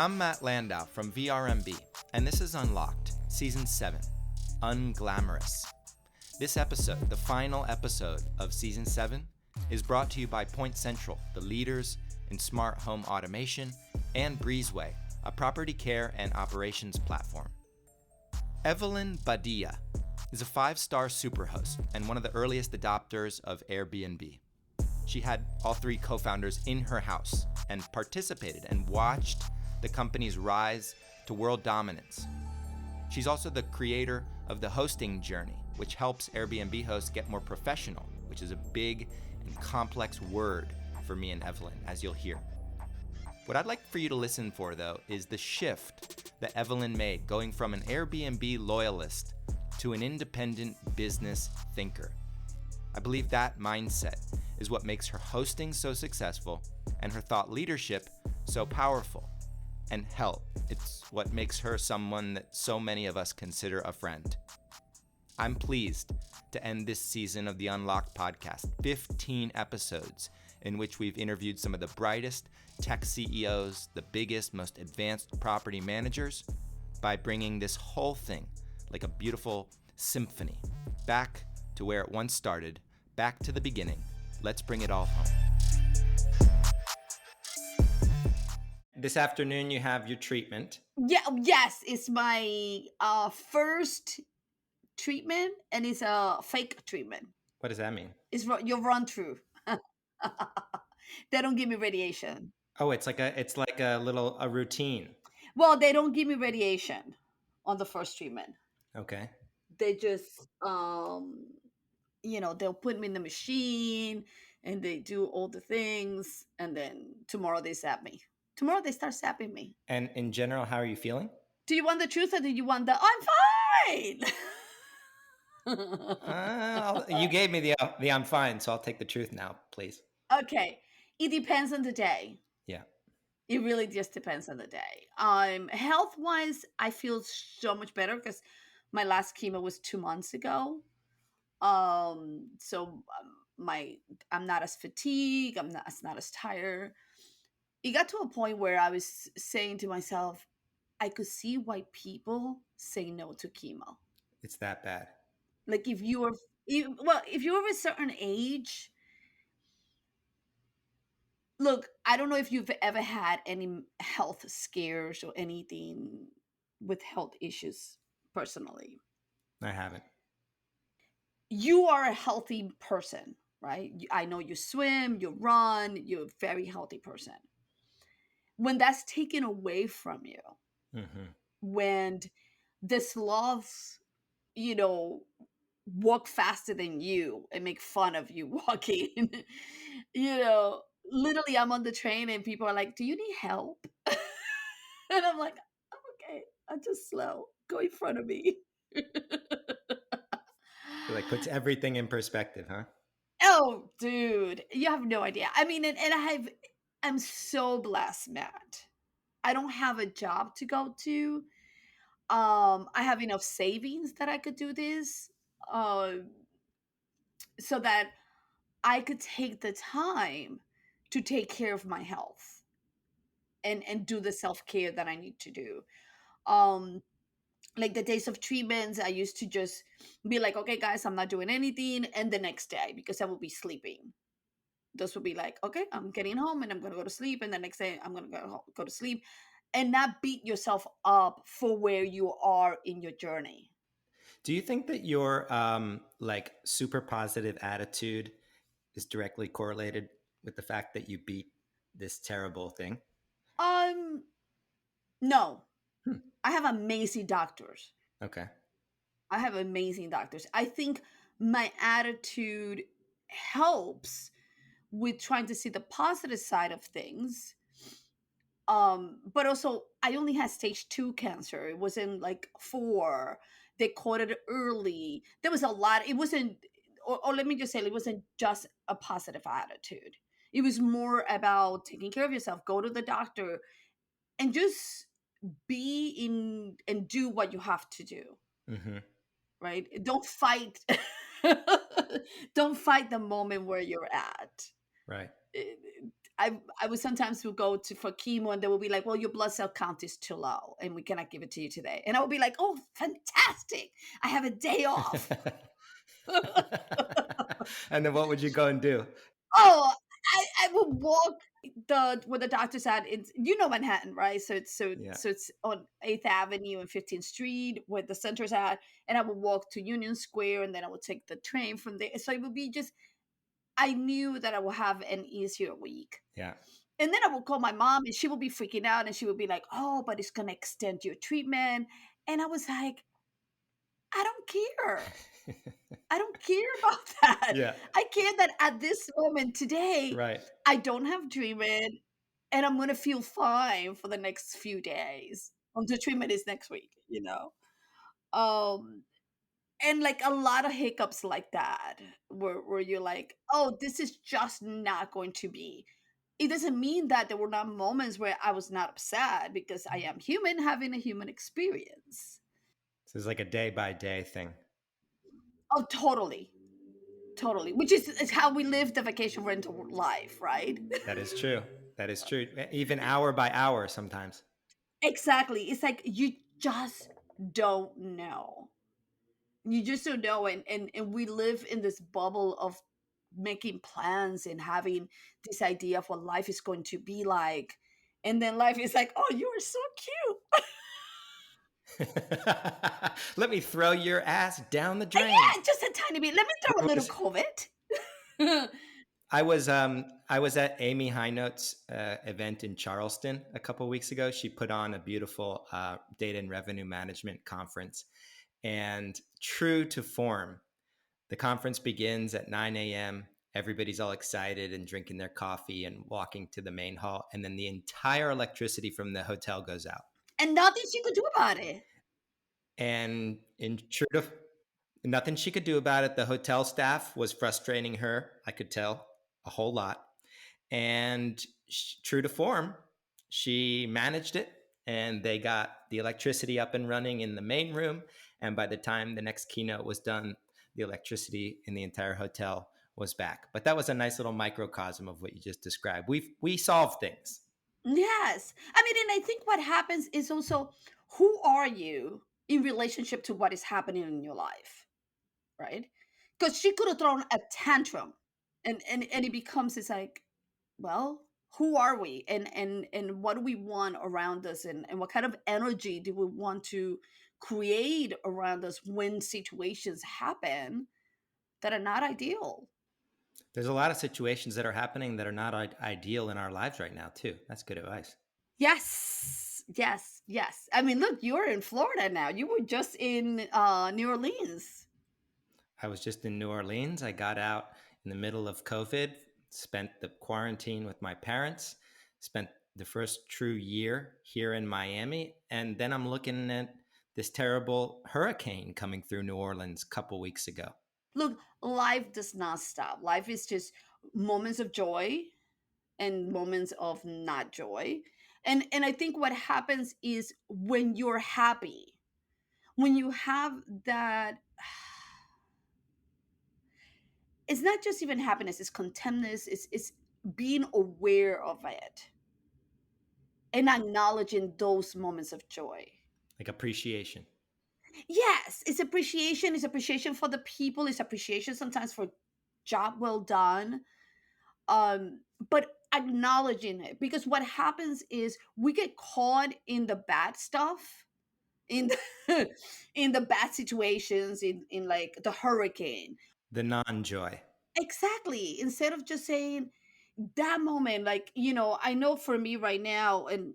I'm Matt Landau from VRMB, and this is Unlocked, Season 7, Unglamorous. This episode, the final episode of Season 7, is brought to you by Point Central, the leaders in smart home automation, and Breezeway, a property care and operations platform. Evelyn Badia is a 5-star superhost and one of the earliest adopters of Airbnb. She had all 3 co-founders in her house and participated and watched the company's rise to world dominance. She's also the creator of the hosting journey, which helps Airbnb hosts get more professional, which is a big and complex word for me and Evelyn, as you'll hear. What I'd like for you to listen for, though, is the shift that Evelyn made, going from an Airbnb loyalist to an independent business thinker. I believe that mindset is what makes her hosting so successful and her thought leadership so powerful. And hell, it's what makes her someone that so many of us consider a friend. I'm pleased to end this season of the Unlocked podcast, 15 episodes in which we've interviewed some of the brightest tech CEOs, the biggest, most advanced property managers, by bringing this whole thing like a beautiful symphony back to where it once started, back to the beginning. Let's bring it all home. This afternoon, you have your treatment. Yes, it's my first treatment, and it's a fake treatment. What does that mean? It's your run through. They don't give me radiation. Oh, it's like a routine. Well, they don't give me radiation on the first treatment. Okay. They just they'll put me in the machine and they do all the things, and then tomorrow they zap me. Tomorrow they start zapping me. And in general, how are you feeling? Do you want the truth, or do you want the I'm fine? You gave me the I'm fine, so I'll take the truth now, please. Okay. It depends on the day. Yeah. It really just depends on the day. Health-wise, I feel so much better because my last chemo was 2 months ago. I'm not as fatigued. I'm not as tired. It got to a point where I was saying to myself, I could see why people say no to chemo. It's that bad. Like if you're of a certain age, look, I don't know if you've ever had any health scares or anything with health issues personally. I haven't. You are a healthy person, right? I know you swim, you run, you're a very healthy person. When that's taken away from you, when the sloths, walk faster than you and make fun of you walking, literally I'm on the train and people are like, do you need help? And I'm like, I'm okay. I'm just slow. Go in front of me. It like puts everything in perspective, huh? Oh, dude, you have no idea. I mean, and I'm so blessed, Matt. I don't have a job to go to. I have enough savings that I could do this, so that I could take the time to take care of my health and do the self-care that I need to do. Like the days of treatments, I used to just be like, okay, guys, I'm not doing anything. And the next day, because I will be sleeping, those would be like, okay, I'm getting home and I'm going to go to sleep. And the next day I'm going to go to sleep, and not beat yourself up for where you are in your journey. Do you think that your like super positive attitude is directly correlated with the fact that you beat this terrible thing? No. I have amazing doctors. Okay. I have amazing doctors. I think my attitude helps with trying to see the positive side of things. But also, I only had stage 2 cancer. It wasn't like 4. They caught it early. There was a lot. It wasn't, or let me just say, it wasn't just a positive attitude. It was more about taking care of yourself. Go to the doctor and just be in and do what you have to do. Right? Don't fight. Don't fight the moment where you're at. Right. I would sometimes would go to for chemo and they will be like, well, your blood cell count is too low and we cannot give it to you today. And I would be like, oh, fantastic. I have a day off. And then what would you go and do? Oh, I would walk the where the doctor's at. It's Manhattan, right? Yeah. So it's on 8th Avenue and 15th Street where the center's at, and I would walk to Union Square, and then I would take the train from there. So it would be just I knew that I would have an easier week. Yeah. And then I would call my mom, and she would be freaking out, and she would be like, "Oh, but it's gonna extend your treatment." And I was like, "I don't care. I don't care about that. Yeah. I care that at this moment today, Right. I don't have treatment and I'm gonna feel fine for the next few days until treatment is next week. Um, and like a lot of hiccups like that, where you're like, oh, this is just not going to be. It doesn't mean that there were not moments where I was not upset because I am human having a human experience. So it's like a day by day thing. Oh, totally. Totally. Which is how we live the vacation rental life, right? That is true. That is true. Even hour by hour sometimes. Exactly. It's like you just don't know. You just don't know. And we live in this bubble of making plans and having this idea of what life is going to be like. And then life is like, oh, you are so cute. Let me throw your ass down the And drain. yeah, just a tiny bit. Let me throw a little was- COVID. I was at Amy Hinote's event in Charleston a couple of weeks ago. She put on a beautiful data and revenue management conference, and true to form, the conference begins at 9 a.m. Everybody's all excited and drinking their coffee and walking to the main hall, and then the entire electricity from the hotel goes out. And nothing she could do about it. And in true to nothing she could do about it, the hotel staff was frustrating her. I could tell a whole lot. And true to form, she managed it, and they got the electricity up and running in the main room. And by the time the next keynote was done, the electricity in the entire hotel was back. But that was a nice little microcosm of what you just described. We solve things. Yes. I mean, and I think what happens is also who are you in relationship to what is happening in your life, right? Because she could have thrown a tantrum and it becomes it's like, well, who are we and what do we want around us and what kind of energy do we want to create around us when situations happen that are not ideal? There's a lot of situations that are happening that are not ideal in our lives right now, too. That's good advice. Yes, yes, yes. I mean, look, you're in Florida now. You were just in New Orleans. I was just in New Orleans. I got out in the middle of COVID, spent the quarantine with my parents, spent the first true year here in Miami. And then I'm looking at this terrible hurricane coming through New Orleans a couple weeks ago. Look, life does not stop. Life is just moments of joy and moments of not joy. And I think what happens is when you're happy, when you have that it's not just even happiness, it's contentness, it's being aware of it and acknowledging those moments of joy. Like appreciation. Yes, it's appreciation for the people, it's appreciation sometimes for job well done. But acknowledging it because what happens is we get caught in the bad stuff in the, in the bad situations in like the hurricane. The non-joy. Exactly. Instead of just saying that moment, like, I know for me right now, and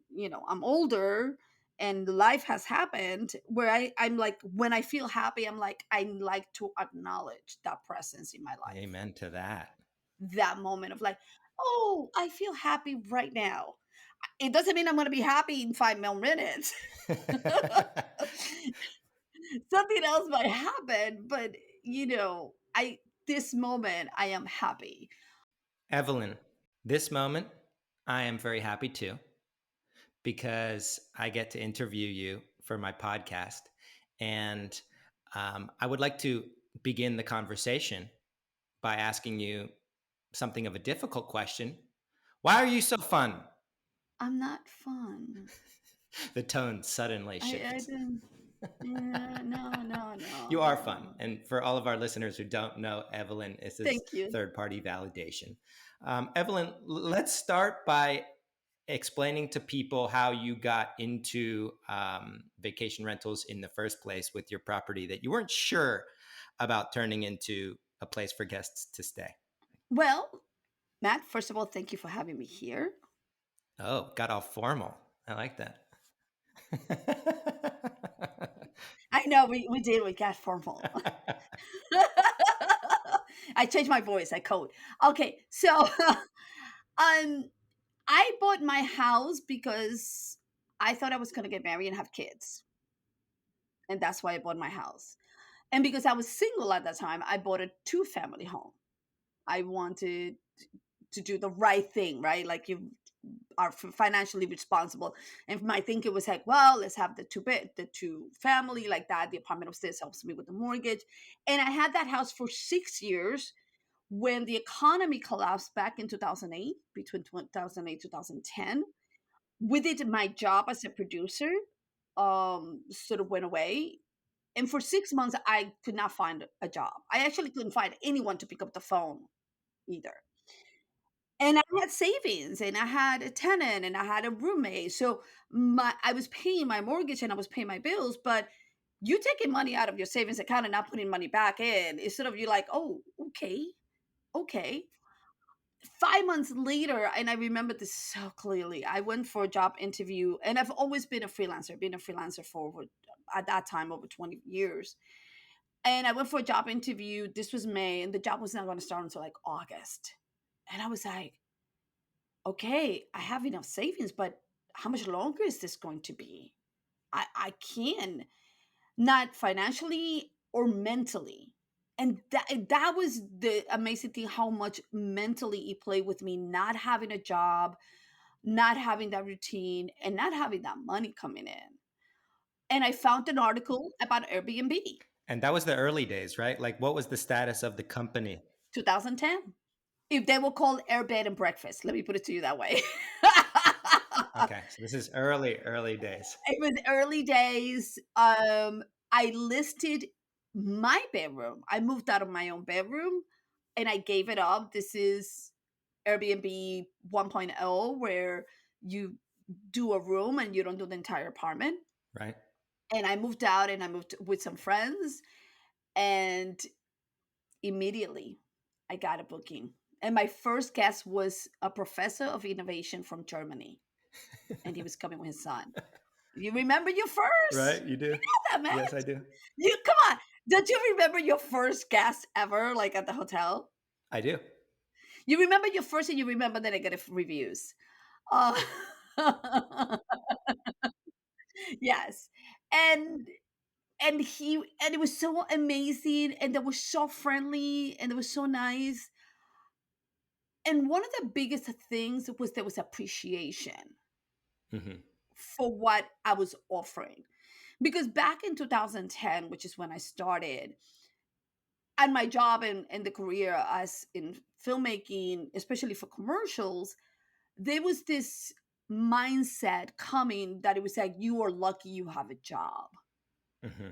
I'm older and life has happened where I'm like, when I feel happy, I'm like, I like to acknowledge that presence in my life. Amen to that. That moment of like, oh, I feel happy right now. It doesn't mean I'm going to be happy in 5 more minutes. Something else might happen, but I this moment I am happy. Evelyn, this moment, I am very happy too, because I get to interview you for my podcast. And I would like to begin the conversation by asking you something of a difficult question. Why are you so fun? I'm not fun. The tone suddenly I shifts. didn't. Yeah, no, no, no, You are no, fun. no. And for all of our listeners who don't know, Evelyn is this Thank you. third party validation. Evelyn, let's start by explaining to people how you got into vacation rentals in the first place with your property that you weren't sure about turning into a place for guests to stay. Well, Matt, first of all, thank you for having me here. Oh, got all formal. I like that. I know we did. We got formal. I changed my voice. I code. Okay, so um, I bought my house because I thought I was going to get married and have kids, and that's why I bought my house. And because I was single at that time, I bought a two-family home. I wanted to do the right thing, right? Like you are financially responsible. And my thinking was like, well, let's have the two family like that. The apartment upstairs helps me with the mortgage, and I had that house for 6 years. When the economy collapsed back in 2008, between 2008 2010, with it, my job as a producer sort of went away. And for 6 months, I could not find a job. I actually couldn't find anyone to pick up the phone either. And I had savings and I had a tenant and I had a roommate. So I was paying my mortgage and I was paying my bills, but you taking money out of your savings account and not putting money back in, instead of you like, oh, okay, okay. 5 months later, and I remember this so clearly, I went for a job interview, and I've always been a freelancer for at that time over 20 years. And I went for a job interview. This was May, and the job was not going to start until like August. And I was like, okay, I have enough savings, but how much longer is this going to be? I can, not financially or mentally. And that was the amazing thing, how much mentally it played with me, not having a job, not having that routine, and not having that money coming in. And I found an article about Airbnb, And that was the early days, right? Like, what was the status of the company? 2010. If they were called Air Bed and Breakfast, let me put it to you that way. Okay, so this is early, early days. It was early days. I listed my bedroom. I moved out of my own bedroom and I gave it up. This is Airbnb 1.0, where you do a room and you don't do the entire apartment. Right? And I moved out and I moved with some friends, and immediately I got a booking. And my first guest was a professor of innovation from Germany, and he was coming with his son. You remember your first? Right? You You do? know that, man. Yes, I do. You come on. Don't you remember your first guest ever, like at the hotel? I do. You remember your first, and you remember the negative reviews. Uh, yes, and and it was so amazing, and they were so friendly, and they were so nice. And one of the biggest things was there was appreciation Hmm. for what I was offering, because back in 2010, which is when I started, and my job in the career as in filmmaking, especially for commercials, there was this mindset coming that it was like, you are lucky you have a job. Hmm.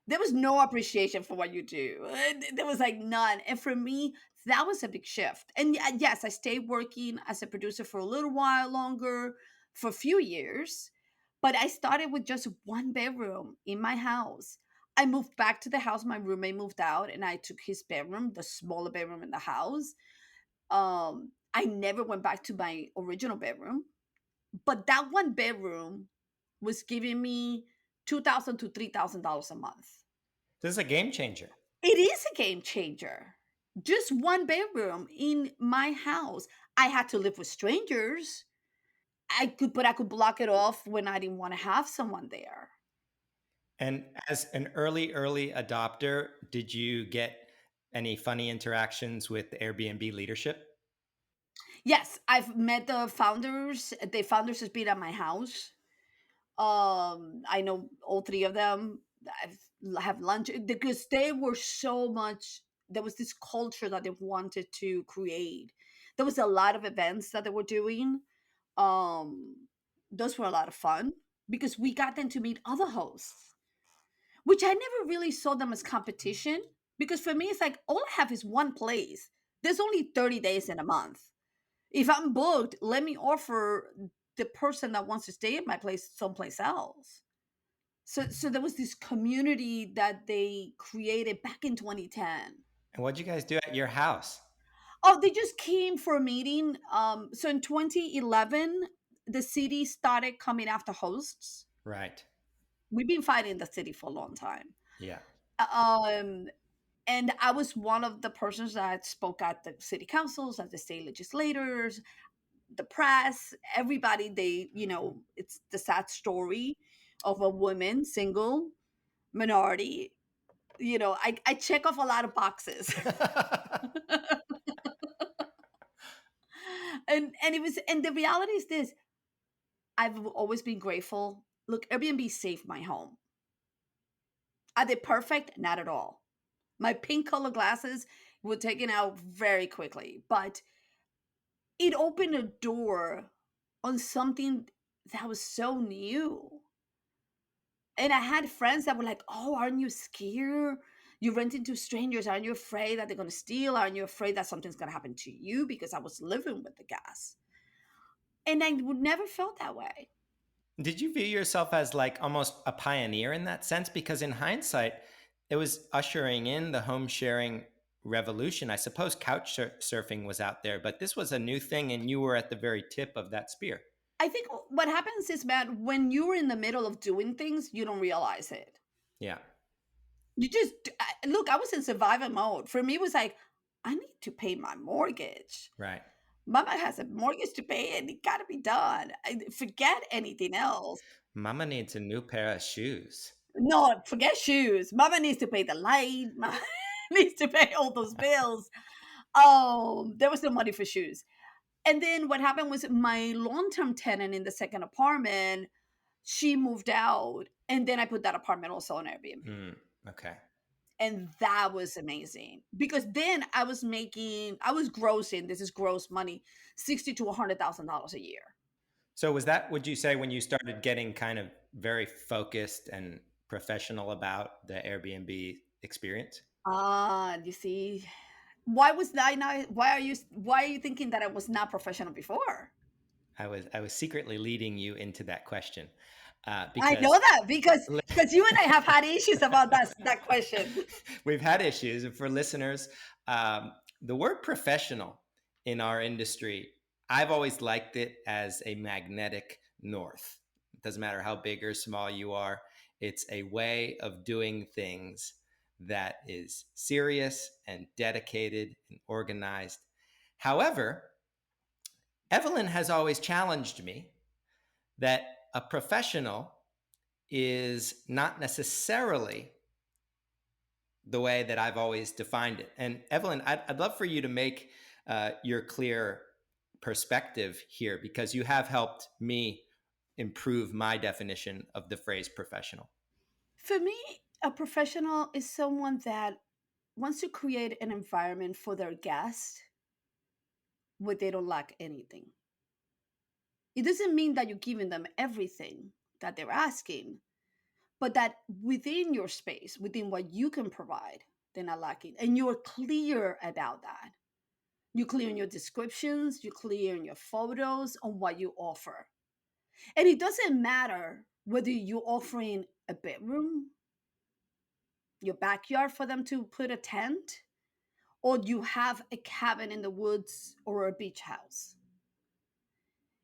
There was no appreciation for what you do. There was like none. And for me, that was a big shift. And yes, I stayed working as a producer for a little while longer, for a few years, but I started with just one bedroom in my house. I moved back to the house. My roommate moved out, and I took his bedroom, the smaller bedroom in the house. I never went back to my original bedroom, but that one bedroom was giving me $2,000 to $3,000 a month. This is a game changer. It is a game changer. Just one bedroom in my house. I had to live with strangers. But I could block it off when I didn't want to have someone there. And as an early, early adopter, did you get any funny interactions with the Airbnb leadership? Yes, I've met the founders. The founders has been at my house. I know all three of them. I've have lunch because they were so much. There was this culture that they wanted to create. There was a lot of events that they were doing. Um, those were a lot of fun because we got them to meet other hosts, which I never really saw them as competition. Because for me, it's like all I have is one place. There's only 30 days in a month. If I'm booked, let me offer the person that wants to stay at my place someplace else. So there was this community that they created back in 2010. And what'd you guys do at your house? Oh, they just came for a meeting. So in 2011, the city started coming after hosts. Right. We've been fighting the city for a long time. Yeah. Um, and I was one of the persons that spoke at the city councils, at the state legislators, the press, everybody. It's the sad story of a woman, single, minority. I check off a lot of boxes. And the reality is this: I've always been grateful. Look, Airbnb saved my home. Are they perfect? Not at all. My pink color glasses were taken out very quickly, but it opened a door on something that was so new. And I had friends that were like, "Oh, aren't you scared? You rent into strangers. Aren't you afraid that they're going to steal? Aren't you afraid that something's going to happen to you?" Because I was living with the gas. And I would never felt that way. Did you view yourself as like almost a pioneer in that sense? Because in hindsight, it was ushering in the home sharing revolution. I suppose surfing was out there, but this was a new thing and you were at the very tip of that spear. I think what happens is, Matt, when you're in the middle of doing things, you don't realize it. Yeah. You just look, I was in survival mode. For me, it was like, I need to pay my mortgage. Right. Mama has a mortgage to pay and it got to be done. Forget anything else. Mama needs a new pair of shoes. No, forget shoes. Mama needs to pay the light. Mama needs to pay all those bills. There was no money for shoes. And then what happened was my long-term tenant in the second apartment, she moved out. And then I put that apartment also on Airbnb. Okay. And that was amazing because then I was grossing, this is gross money, $60,000 to $100,000 a year. So was that, would you say, when you started getting kind of very focused and professional about the Airbnb experience? You see, why are you thinking that I was not professional before? I was secretly leading you into that question. I know that because you and I have had issues about that question. We've had issues. And for listeners, the word professional in our industry, I've always liked it as a magnetic north. It doesn't matter how big or small you are. It's a way of doing things that is serious and dedicated and organized. However, Evelyn has always challenged me that a professional is not necessarily the way that I've always defined it. And Evelyn, I'd love for you to make your clear perspective here, because you have helped me improve my definition of the phrase professional. For me, a professional is someone that wants to create an environment for their guests where they don't lack anything. It doesn't mean that you're giving them everything that they're asking, but that within your space, within what you can provide, they're not lacking. And you're clear about that. You're clear in your descriptions, you're clear in your photos on what you offer. And it doesn't matter whether you're offering a bedroom, your backyard for them to put a tent, or you have a cabin in the woods or a beach house.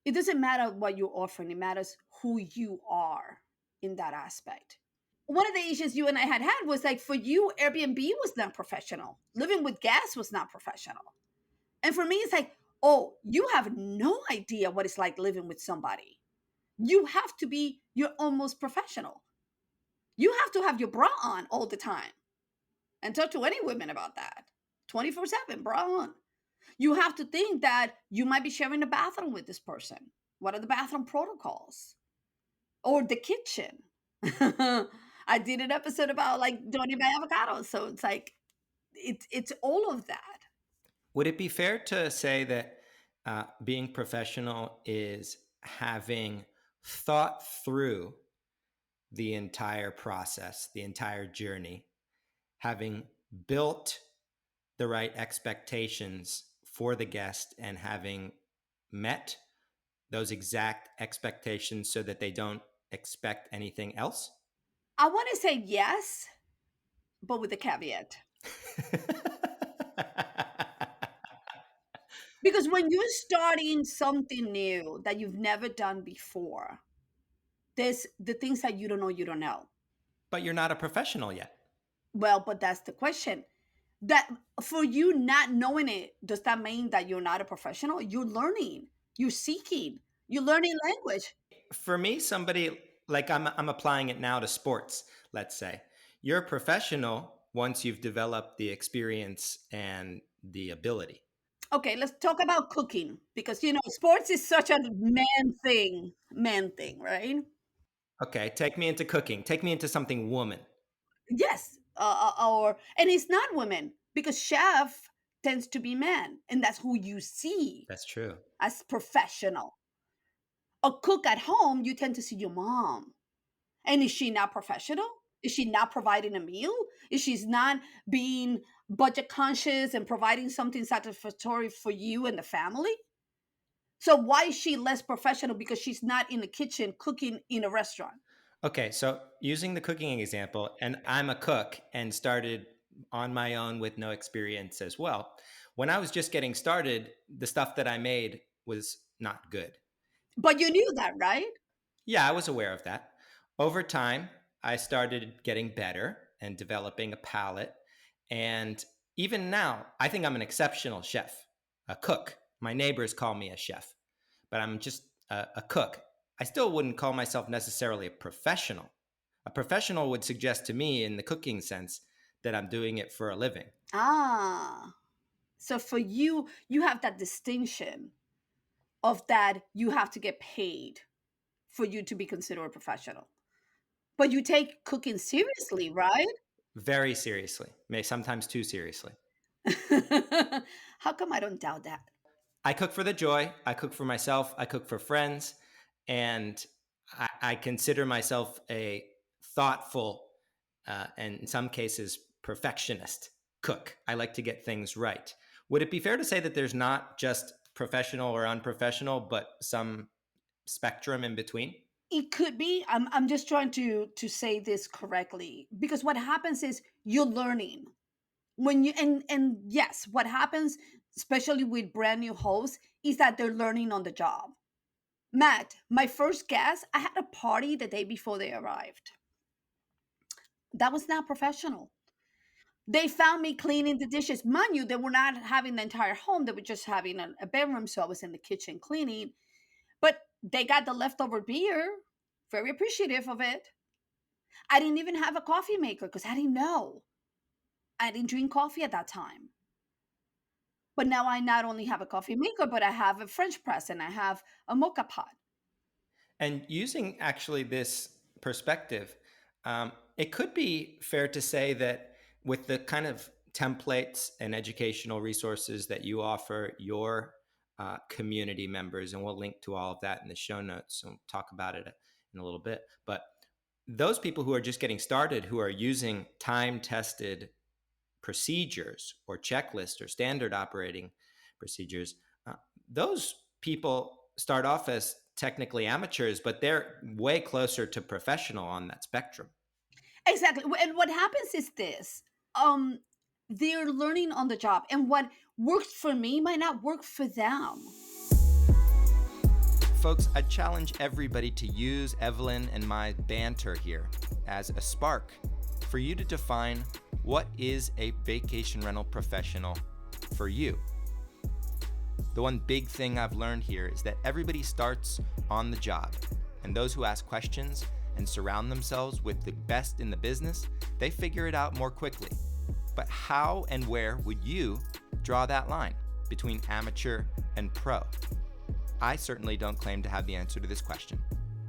It doesn't matter what you're offering, it matters who you are in that aspect. One of the issues you and I had was like, for you, Airbnb was not professional. Living with gas was not professional. And for me, it's like, oh, you have no idea what it's like living with somebody. You're almost professional. You have to have your bra on all the time and talk to any women about that. 24/7, bra on. You have to think that you might be sharing a bathroom with this person. What are the bathroom protocols? Or the kitchen. I did an episode about like don't eat my avocados. So it's like it's all of that. Would it be fair to say that Being professional is having thought through the entire process, the entire journey, having built the right expectations for the guest and having met those exact expectations so that they don't expect anything else? I want to say yes, but with a caveat. Because when you're starting something new that you've never done before, there's the things that you don't know, you don't know. But you're not a professional yet. Well, but that's the question. That for you not knowing it, does that mean that you're not a professional? You're learning, you're seeking, you're learning language. For me, somebody like I'm applying it now to sports, let's say. You're a professional once you've developed the experience and the ability. Okay, let's talk about cooking because sports is such a man thing, right? Okay, take me into cooking. Take me into something woman. Yes, or and it's not women because chef tends to be men, and that's who you see That's true. as professional. A cook at home, you tend to see your mom. And is she not professional? Is she not providing a meal? Is she not being budget conscious and providing something satisfactory for you and the family? So why is she less professional because she's not in the kitchen cooking in a restaurant? Okay, so using the cooking example, and I'm a cook and started on my own with no experience as well. When I was just getting started, the stuff that I made was not good. But you knew that, right? Yeah, I was aware of that. Over time, I started getting better and developing a palate. And even now, I think I'm an exceptional chef, a cook. My neighbors call me a chef, but I'm just a cook. I still wouldn't call myself necessarily a professional. A professional would suggest to me, in the cooking sense, that I'm doing it for a living. Ah. So for you, you have that distinction of that you have to get paid for you to be considered a professional. But you take cooking seriously, right? Very seriously, may sometimes too seriously. How come I don't doubt that? I cook for the joy. I cook for myself. I cook for friends. And I consider myself a thoughtful and in some cases perfectionist cook. I like to get things right. Would it be fair to say that there's not just professional or unprofessional, but some spectrum in between? It could be. I'm just trying to say this correctly because what happens is you're learning when you and yes, what happens especially with brand new hosts is that they're learning on the job. Matt, my first guest, I had a party the day before they arrived. That was not professional. They found me cleaning the dishes. Mind you, they were not having the entire home, they were just having a bedroom. So I was in the kitchen cleaning. But they got the leftover beer, very appreciative of it. I didn't even have a coffee maker because I didn't know. I didn't drink coffee at that time. But now I not only have a coffee maker, but I have a French press and I have a mocha pot. And using actually this perspective, it could be fair to say that with the kind of templates and educational resources that you offer your community members, and we'll link to all of that in the show notes and we'll talk about it in a little bit. But those people who are just getting started, who are using time tested procedures or checklists or standard operating procedures, uh, those people start off as technically amateurs, but they're way closer to professional on that spectrum. Exactly. And what happens is this. Um they're learning on the job and what works for me might not work for them. Folks, I challenge everybody to use Evelyn and my banter here as a spark for you to define what is a vacation rental professional for you. The one big thing I've learned here is that everybody starts on the job, and those who ask questions and surround themselves with the best in the business, they figure it out more quickly. But how and where would you draw that line between amateur and pro? I certainly don't claim to have the answer to this question,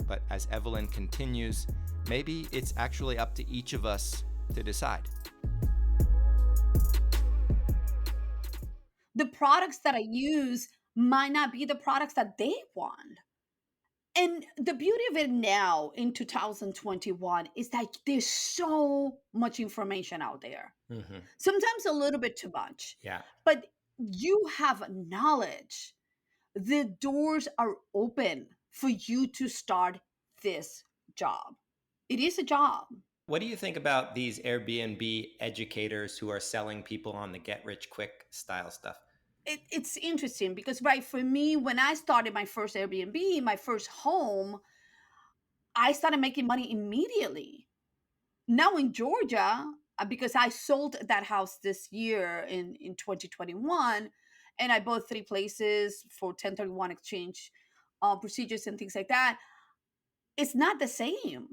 but as Evelyn continues, maybe it's actually up to each of us to decide. The products that I use might not be the products that they want. And the beauty of it now in 2021 is that there's so much information out there. Hmm. Sometimes a little bit too much, Yeah. but you have knowledge. The doors are open for you to start this job. It is a job. What do you think about these Airbnb educators who are selling people on the get rich quick style stuff? It's interesting because, right, for me, when I started my first Airbnb, my first home, I started making money immediately. Now in Georgia, because I sold that house this year in 2021, and I bought three places for 1031 exchange procedures and things like that. It's not the same.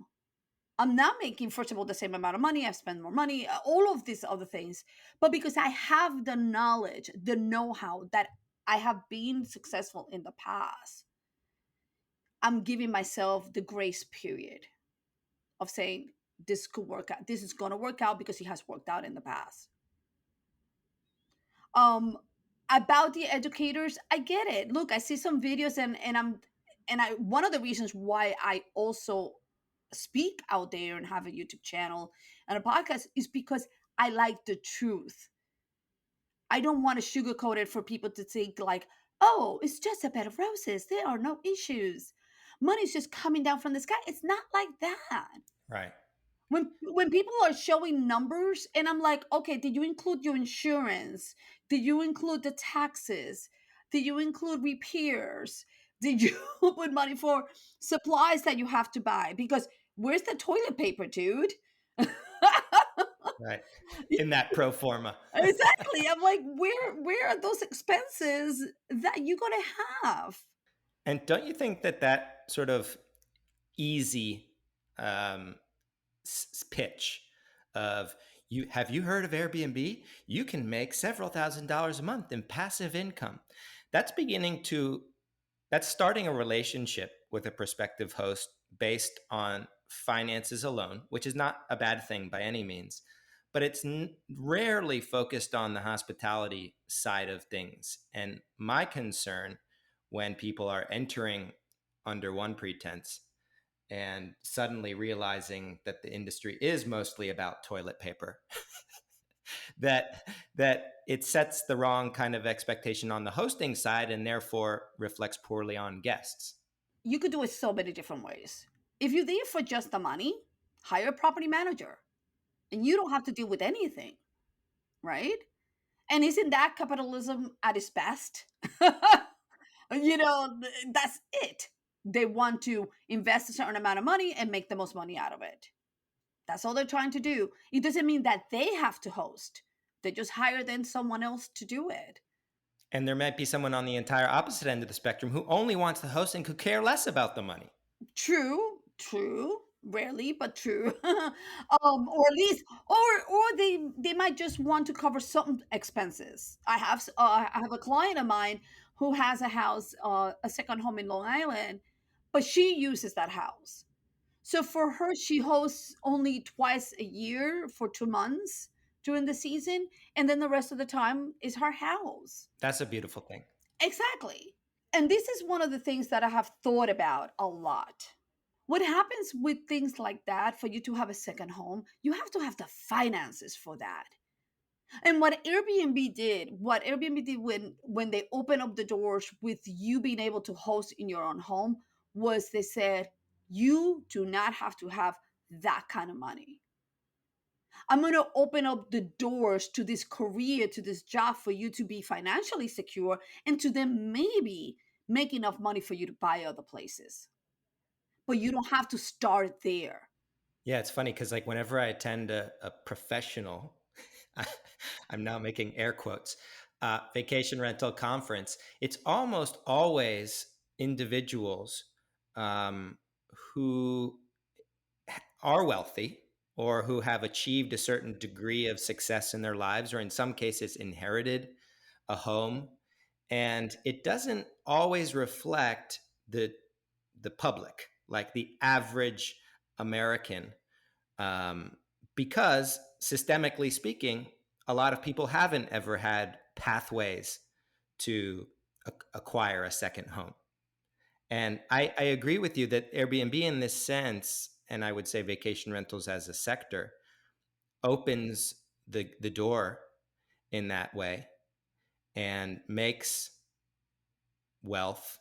I'm not making, first of all, the same amount of money. I've spent more money, all of these other things. But because I have the knowledge, the know how that I have been successful in the past, I'm giving myself the grace period of saying, this could work out. This is going to work out because it has worked out in the past. Um, about the educators, I get it. Look, I see some videos, and I one of the reasons why I also speak out there and have a YouTube channel and a podcast is because I like the truth. I don't want to sugarcoat it for people to think like, oh, it's just a bed of roses. There are no issues. Money's just coming down from the sky. It's not like that. Right. When people are showing numbers and I'm like, okay, did you include your insurance? Did you include the taxes? Did you include repairs? Did you put money for supplies that you have to buy? Because where's the toilet paper, dude? Right. In that pro forma. Exactly. I'm like, where are those expenses that you're gonna have? And don't you think that that sort of easy um, pitch of you have you heard of Airbnb? You can make several $1,000s a month in passive income. That's beginning to that's starting a relationship with a prospective host based on finances alone, which is not a bad thing by any means, but it's rarely focused on the hospitality side of things. And my concern when people are entering under one pretense and suddenly realizing that the industry is mostly about toilet paper, that it sets the wrong kind of expectation on the hosting side and therefore reflects poorly on guests. You could do it so many different ways. If you're there for just the money, hire a property manager and you don't have to deal with anything, right? And isn't that capitalism at its best? That's it. They want to invest a certain amount of money and make the most money out of it. That's all they're trying to do. It doesn't mean that they have to host. They just hire then someone else to do it. And there might be someone on the entire opposite end of the spectrum who only wants the host and could care less about the money. True, rarely, but true. Or at least, or they might just want to cover some expenses. I have a client of mine who has a house, a second home in Long Island, but she uses that house. So for her, she hosts only twice a year for 2 months during the season, and then the rest of the time is her house. That's a beautiful thing. Exactly. And this is one of the things that I have thought about a lot. What happens with things like that for you to have a second home? You have to have the finances for that. And what Airbnb did when they opened up the doors with you being able to host in your own home was they said, you do not have to have that kind of money. I'm going to open up the doors to this career, to this job for you to be financially secure and to then maybe make enough money for you to buy other places. But you don't have to start there. Yeah, it's funny because like whenever I attend a professional, I'm now making air quotes, vacation rental conference, it's almost always individuals um, who are wealthy or who have achieved a certain degree of success in their lives, or in some cases inherited a home. And it doesn't always reflect the public, like the average American, um, because systemically speaking, a lot of people haven't ever had pathways to acquire a second home. And I agree with you that Airbnb in this sense, and I would say vacation rentals as a sector, opens the door in that way and makes wealth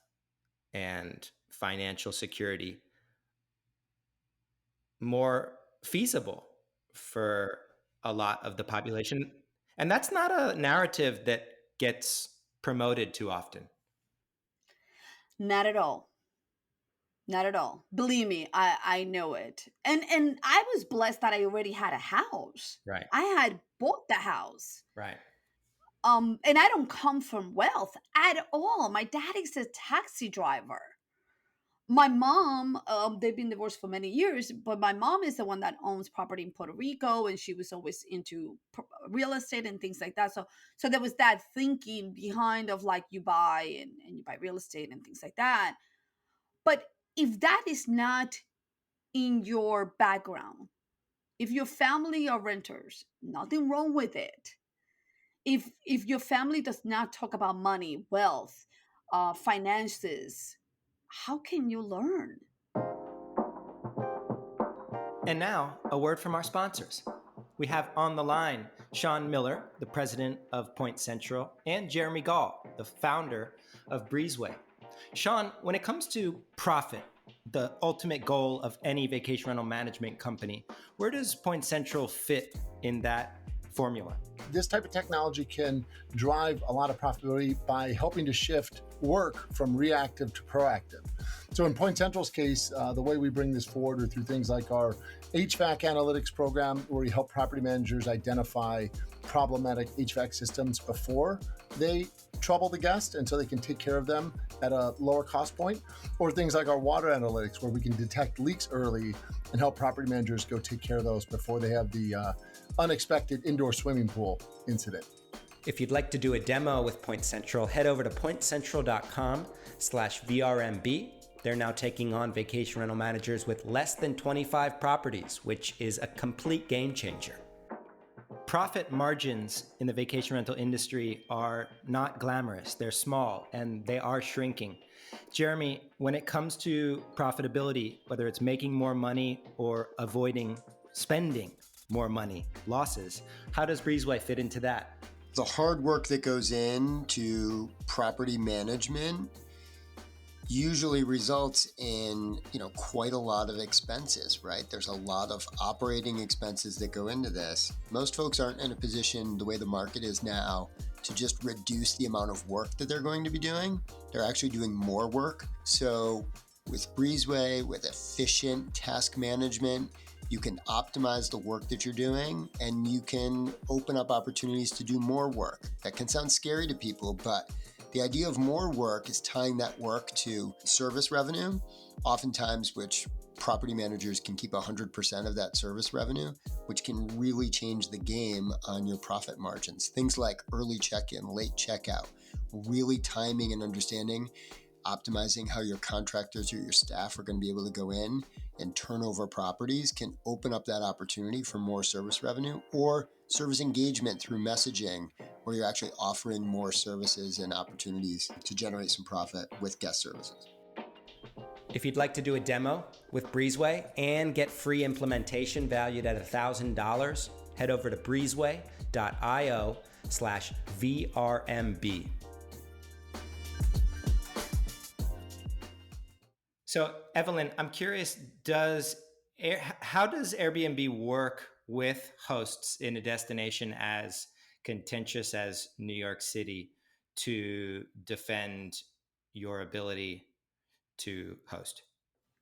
and financial security more feasible for a lot of the population. And that's not a narrative that gets promoted too often. Not at all. Not at all. Believe me, I know it. And I was blessed that I already had a house. Right. I had bought the house. Right. And I don't come from wealth at all. My dad is a taxi driver. My mom, they've been divorced for many years, but my mom is the one that owns property in Puerto Rico, and she was always into real estate and things like that. So there was that thinking behind of like you buy and you buy real estate and things like that. But if that is not in your background, if your family are renters, nothing wrong with it. If your family does not talk about money, wealth, finances, how can you learn? And now, a word from our sponsors. We have on the line Sean Miller, the president of Point Central, and Jeremy Gall, the founder of Breezeway. Sean, when it comes to profit, the ultimate goal of any vacation rental management company, where does Point Central fit in that formula? This type of technology can drive a lot of profitability by helping to shift work from reactive to proactive. So in Point Central's case, the way we bring this forward are through things like our HVAC analytics program, where we help property managers identify problematic HVAC systems before they trouble the guest, and so they can take care of them at a lower cost point, or things like our water analytics, where we can detect leaks early and help property managers go take care of those before they have the unexpected indoor swimming pool incident. If you'd like to do a demo with Point Central, head over to pointcentral.com/VRMB. They're now taking on vacation rental managers with less than 25 properties, which is a complete game changer. Profit margins in the vacation rental industry are not glamorous. They're small and they are shrinking. Jeremy, when it comes to profitability, whether it's making more money or avoiding spending more money, losses, how does Breezeway fit into that? The hard work that goes into property management usually results in, quite a lot of expenses, right? There's a lot of operating expenses that go into this. Most folks aren't in a position, the way the market is now, to just reduce the amount of work that they're going to be doing. They're actually doing more work. So with Breezeway, with efficient task management, you can optimize the work that you're doing, and you can open up opportunities to do more work. That can sound scary to people, but the idea of more work is tying that work to service revenue, oftentimes which property managers can keep 100% of that service revenue, which can really change the game on your profit margins. Things like early check-in, late checkout, really timing and understanding, optimizing how your contractors or your staff are going to be able to go in and turn over properties can open up that opportunity for more service revenue, or service engagement through messaging, where you're actually offering more services and opportunities to generate some profit with guest services. If you'd like to do a demo with Breezeway and get free implementation valued at $1,000, head over to breezeway.io/VRMB. So, Evelyn, I'm curious, how does Airbnb work with hosts in a destination as contentious as New York City to defend your ability to host?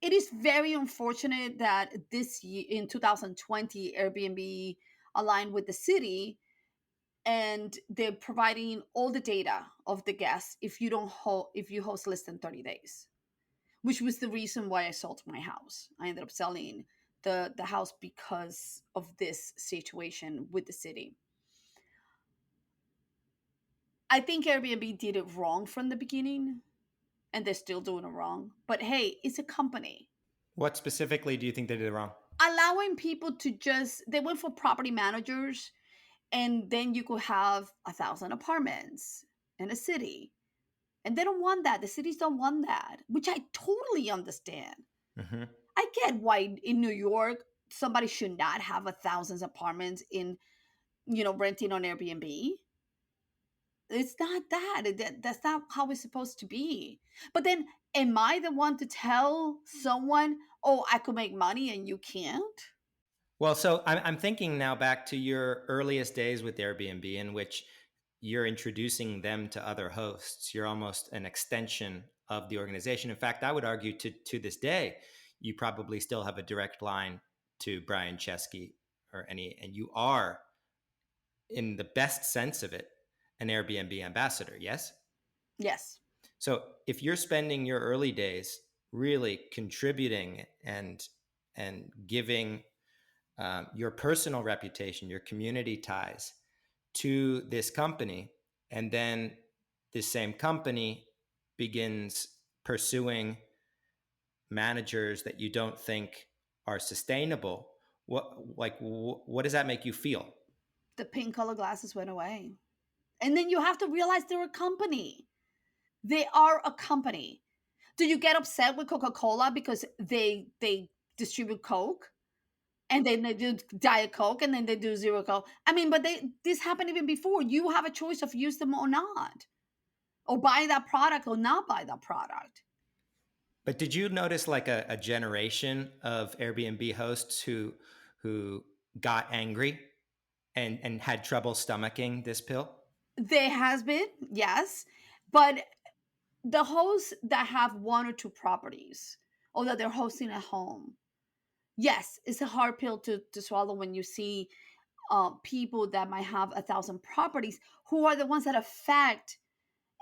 It is very unfortunate that this year in 2020, Airbnb aligned with the city, and they're providing all the data of the guests if you don't if you host less than 30 days, which was the reason why I sold my house. I ended up selling the house because of this situation with the city. I think Airbnb did it wrong from the beginning, and they're still doing it wrong. But hey, it's a company. What specifically do you think they did wrong? Allowing people to they went for property managers, and then you could have 1,000 apartments in a city. And they don't want that. The cities don't want that, which I totally understand. Mm-hmm. I get why in New York somebody should not have a thousands apartments in, renting on Airbnb. It's not that's not how it's supposed to be. But then, am I the one to tell someone, oh, I could make money and you can't? Well, so I'm thinking now back to your earliest days with Airbnb, in which you're introducing them to other hosts. You're almost an extension of the organization. In fact, I would argue to this day, you probably still have a direct line to Brian Chesky and you are, in the best sense of it, an Airbnb ambassador. Yes. Yes. So if you're spending your early days really contributing and giving your personal reputation, your community ties to this company, and then this same company begins pursuing managers that you don't think are sustainable, what does that make you feel? The pink color glasses went away. And then you have to realize they're a company. They are a company. Do you get upset with Coca-Cola because they distribute Coke? And then they do Diet Coke, and then they do Zero Coke. I mean, but this happened even before. You have a choice of use them or not, or buy that product or not buy that product. But did you notice like a generation of Airbnb hosts who got angry and had trouble stomaching this pill? There has been, yes, but the hosts that have one or two properties, or that they're hosting at home, yes, it's a hard pill to swallow when you see people that might have 1,000 properties, who are the ones that affect,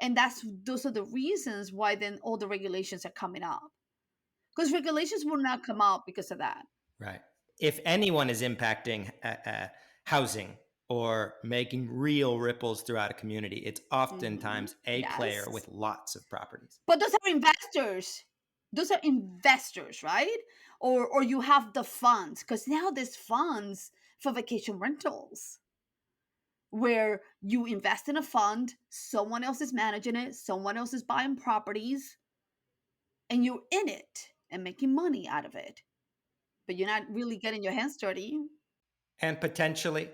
and those are the reasons why then all the regulations are coming up, because regulations will not come out because of that. Right. If anyone is impacting housing or making real ripples throughout a community, it's oftentimes a player Yes. with lots of properties. But those are investors. Those are investors, right? Or you have the funds, because now there's funds for vacation rentals where you invest in a fund, someone else is managing it, someone else is buying properties, and you're in it and making money out of it. But you're not really getting your hands dirty. And potentially,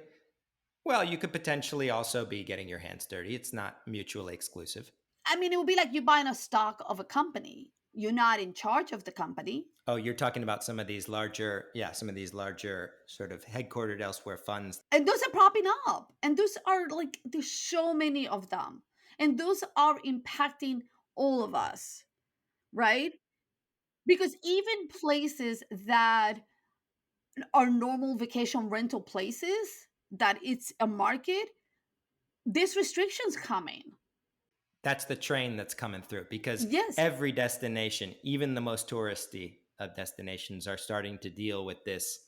well, you could potentially also be getting your hands dirty. It's not mutually exclusive. I mean, it would be like you buying a stock of a company. You're not in charge of the company. Oh, you're talking about some of these larger sort of headquartered elsewhere funds. And those are propping up. And those are like, there's so many of them. And those are impacting all of us, right? Because even places that are normal vacation rental places, that it's a market, there's restrictions coming. That's the train that's coming through, because Yes. every destination, even the most touristy of destinations, are starting to deal with this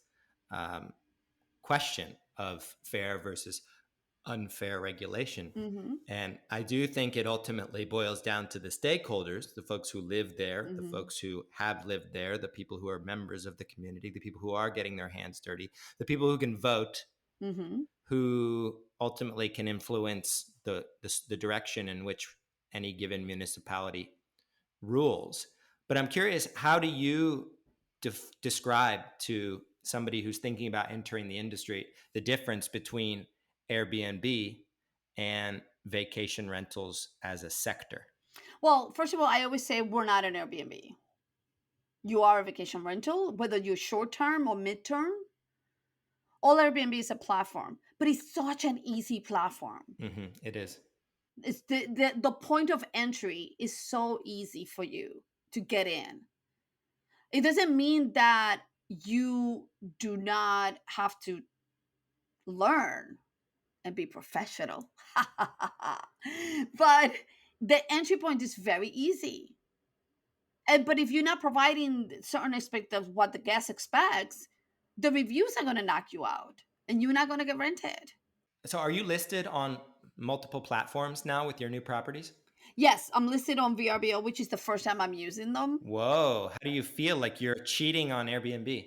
question of fair versus unfair regulation. Mm-hmm. And I do think it ultimately boils down to the stakeholders, the folks who live there, the folks who have lived there, the people who are members of the community, the people who are getting their hands dirty, the people who can vote, who ultimately can influence the direction in which any given municipality rules. But I'm curious, how do you describe to somebody who's thinking about entering the industry the difference between Airbnb and vacation rentals as a sector? Well, first of all, I always say we're not an Airbnb. You are a vacation rental, whether you're short term or mid-term. All Airbnb is a platform, but it's such an easy platform. Mm-hmm. It is. It's the point of entry is so easy for you to get in. It doesn't mean that you do not have to learn and be professional. But the entry point is very easy. But if you're not providing certain aspect of what the guest expects, the reviews are going to knock you out and you're not going to get rented. So are you listed on multiple platforms now with your new properties? Yes, I'm listed on VRBO, which is the first time I'm using them. Whoa. How do you feel like you're cheating on Airbnb?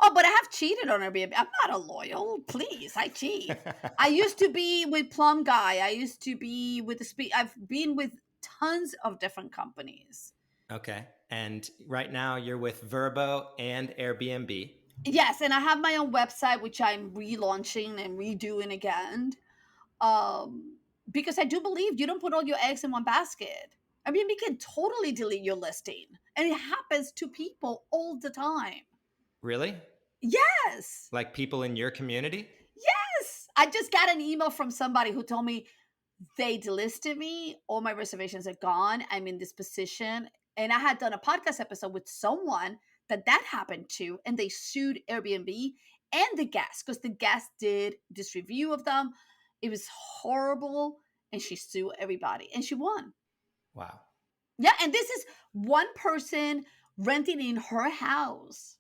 Oh, but I have cheated on Airbnb. I'm not a loyal. Please, I cheat. I used to be with Plum Guy. I used to be with I've been with tons of different companies. Okay. And right now you're with Verbo and Airbnb. Yes, and I have my own website, which I'm relaunching and redoing again. Um, because I do believe you don't put all your eggs in one basket. Airbnb can totally delete your listing, and it happens to people all the time. Really? Yes. Like people in your community? Yes. I just got an email from somebody who told me they delisted me. All my reservations are gone. I'm in this position. And I had done a podcast episode with someone that happened to, and they sued Airbnb and the guest because the guest did this review of them. It was horrible. And she sued everybody and she won. Wow. Yeah. And this is one person renting in her house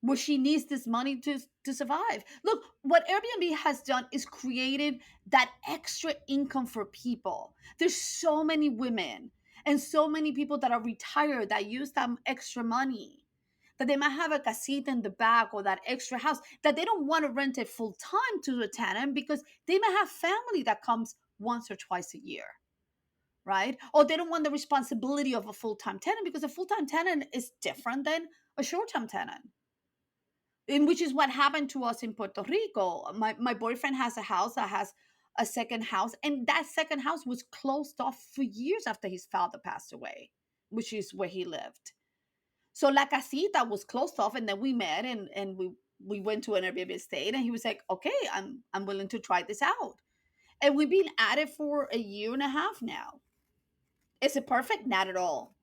where she needs this money to survive. Look, what Airbnb has done is created that extra income for people. There's so many women and so many people that are retired that use that extra money, that they might have a casita in the back or that extra house that they don't want to rent it full time to the tenant because they might have family that comes once or twice a year, right? Or they don't want the responsibility of a full-time tenant because a full-time tenant is different than a short-term tenant. And which is what happened to us in Puerto Rico. My boyfriend has a house that has a second house, and that second house was closed off for years after his father passed away, which is where he lived. So La Casita was closed off, and then we met and we went to an Airbnb state, and he was like, "Okay, I'm willing to try this out." And we've been at it for a year and a half now. Is it perfect? Not at all.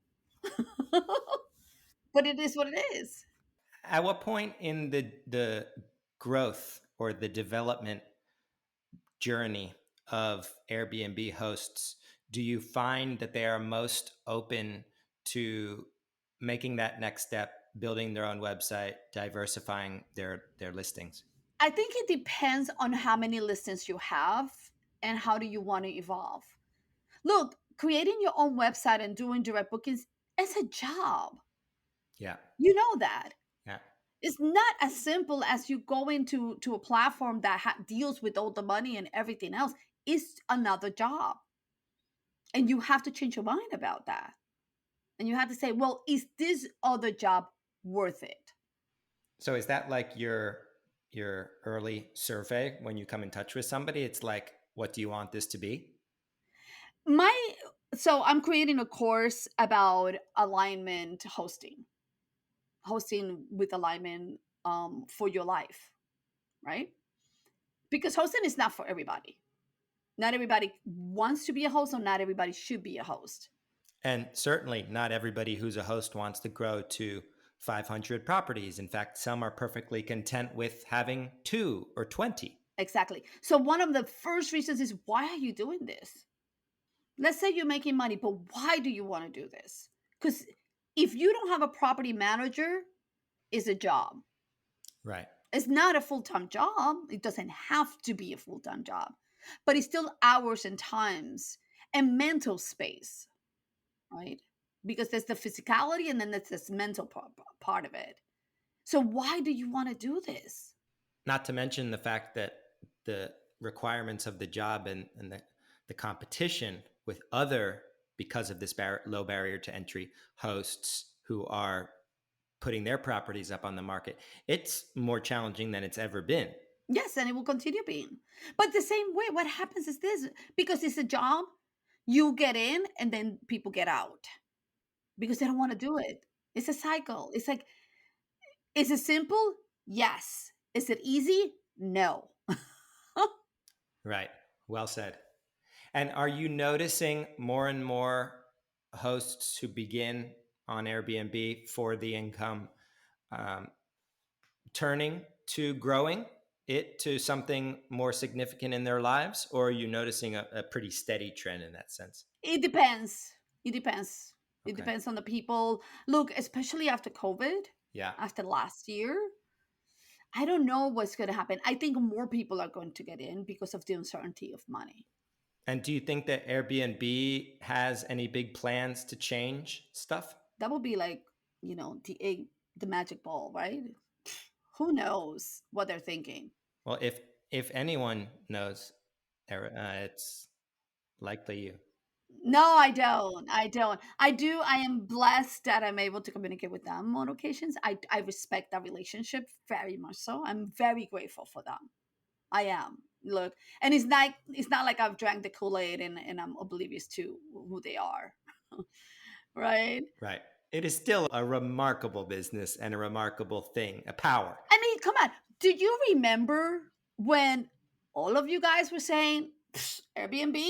But it is what it is. At what point in the growth or the development journey of Airbnb hosts do you find that they are most open to making that next step, building their own website, diversifying their listings? I think it depends on how many listings you have and how do you want to evolve. Look, creating your own website and doing direct bookings is a job. Yeah. You know that. Yeah. It's not as simple as you go into a platform that deals with all the money and everything else. It's another job. And you have to change your mind about that. And you have to say, well, is this other job worth it? So is that like your early survey when you come in touch with somebody? It's like, what do you want this to be? So I'm creating a course about alignment hosting with alignment for your life, right? Because hosting is not for everybody. Not everybody wants to be a host, or not everybody should be a host. And certainly not everybody who's a host wants to grow to 500 properties. In fact, some are perfectly content with having 2 or 20. Exactly. So one of the first reasons is, why are you doing this? Let's say you're making money, but why do you want to do this? Because if you don't have a property manager, it's a job. Right. It's not a full-time job. It doesn't have to be a full-time job, but it's still hours and times and mental space, right? Because there's the physicality and then there's this mental part of it. So why do you want to do this? Not to mention the fact that the requirements of the job and the competition with other, because of this low barrier to entry hosts who are putting their properties up on the market, it's more challenging than it's ever been. Yes, and it will continue being. But the same way, what happens is this, because it's a job, you get in and then people get out because they don't want to do it. It's a cycle. It's like, is it simple? Yes. Is it easy? No. Right. Well said. And are you noticing more and more hosts who begin on Airbnb for the income um, turning to growing it to something more significant in their lives? Or are you noticing a pretty steady trend in that sense? It depends. It depends. It Okay. depends on the people. Look, especially after COVID, Yeah. after last year, I don't know what's going to happen. I think more people are going to get in because of the uncertainty of money. And do you think that Airbnb has any big plans to change stuff? That would be like, the magic ball, right? Who knows what they're thinking? Well, if anyone knows, it's likely you. No, I don't. I don't. I do. I am blessed that I'm able to communicate with them on occasions. I respect that relationship very much so. I'm very grateful for them. I am. Look, and it's not like I've drank the Kool-Aid and I'm oblivious to who they are. Right? Right. It is still a remarkable business and a remarkable thing, a power. I mean, come on. Do you remember when all of you guys were saying Airbnb?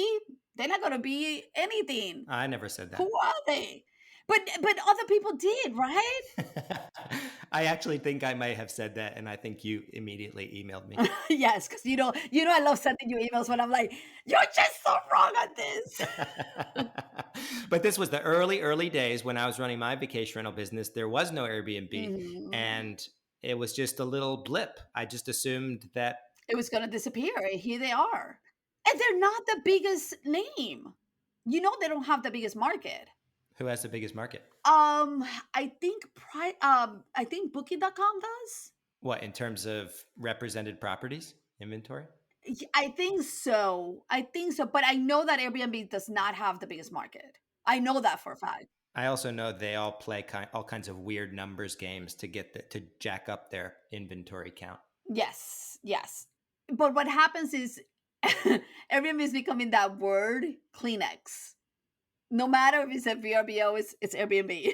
They're not gonna be anything. I never said that. Who are they? But other people did, right? I actually think I might have said that, and I think you immediately emailed me. Yes, because I love sending you emails when I'm like, you're just so wrong on this. But this was the early days when I was running my vacation rental business. There was no Airbnb, Mhm. and it was just a little blip. I just assumed that. It was gonna disappear. And here they are. And they're not the biggest name. They don't have the biggest market. Who has the biggest market? I think booking.com does. What, in terms of represented properties inventory? I think so. But I know that Airbnb does not have the biggest market. I know that for a fact. I also know they all play all kinds of weird numbers games to to jack up their inventory count. Yes, yes. But what happens is Airbnb is becoming that word Kleenex. No matter if it's at VRBO, it's Airbnb.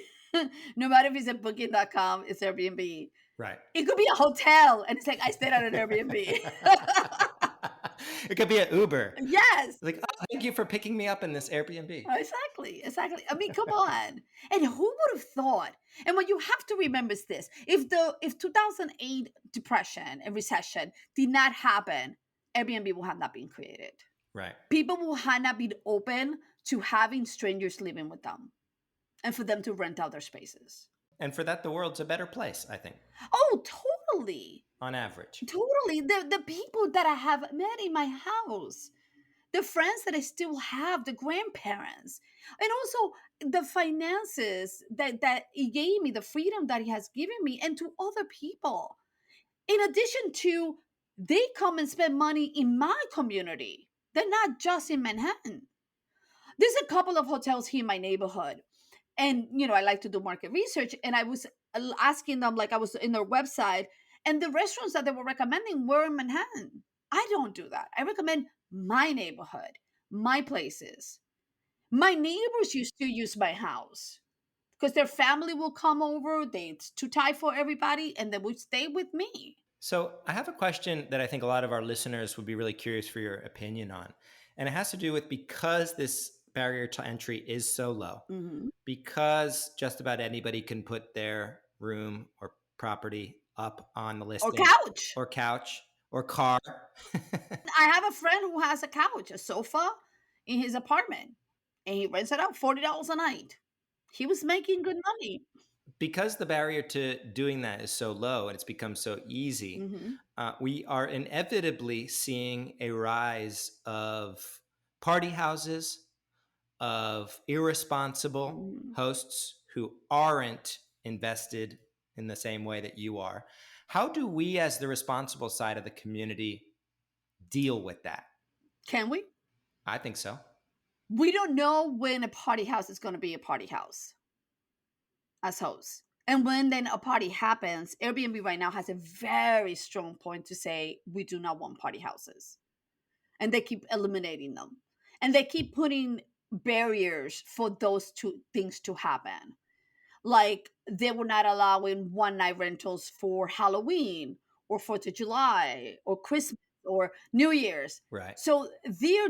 No matter if it's at booking.com, it's Airbnb. Right. It could be a hotel, and it's like, I stayed at an Airbnb. It could be an Uber. Yes. Like, oh, thank you for picking me up in this Airbnb. Exactly. I mean, come on. And who would have thought? And what you have to remember is this: if 2008 depression and recession did not happen, Airbnb would have not been created. Right. People will have not been open to having strangers living with them and for them to rent out their spaces. And for that, the world's a better place, I think. Oh, totally. On average. Totally. The people that I have met in my house, the friends that I still have, the grandparents, and also the finances that he gave me, the freedom that he has given me, and to other people. In addition to, they come and spend money in my community. They're not just in Manhattan. There's a couple of hotels here in my neighborhood. And, I like to do market research. And I was asking them, like I was in their website, and the restaurants that they were recommending were in Manhattan. I don't do that. I recommend my neighborhood, my places. My neighbors used to use my house because their family will come over. It's too tight for everybody, and they would stay with me. So I have a question that I think a lot of our listeners would be really curious for your opinion on. And it has to do with, because this barrier to entry is so low, because just about anybody can put their room or property up on the listing. Or couch. Or car. I have a friend who has a couch, a sofa in his apartment, and he rents it out $40 a night. He was making good money. Because the barrier to doing that is so low and it's become so easy, we are inevitably seeing a rise of party houses, of irresponsible hosts who aren't invested in the same way that you are. How do we, as the responsible side of the community, deal with that? Can we? I think so. We don't know when a party house is going to be a party house as hosts. And when then a party happens, Airbnb right now has a very strong point to say, we do not want party houses. And they keep eliminating them. And they keep putting barriers for those two things to happen. Like, they were not allowing one-night rentals for Halloween or 4th of July or Christmas or New Year's. Right. So they're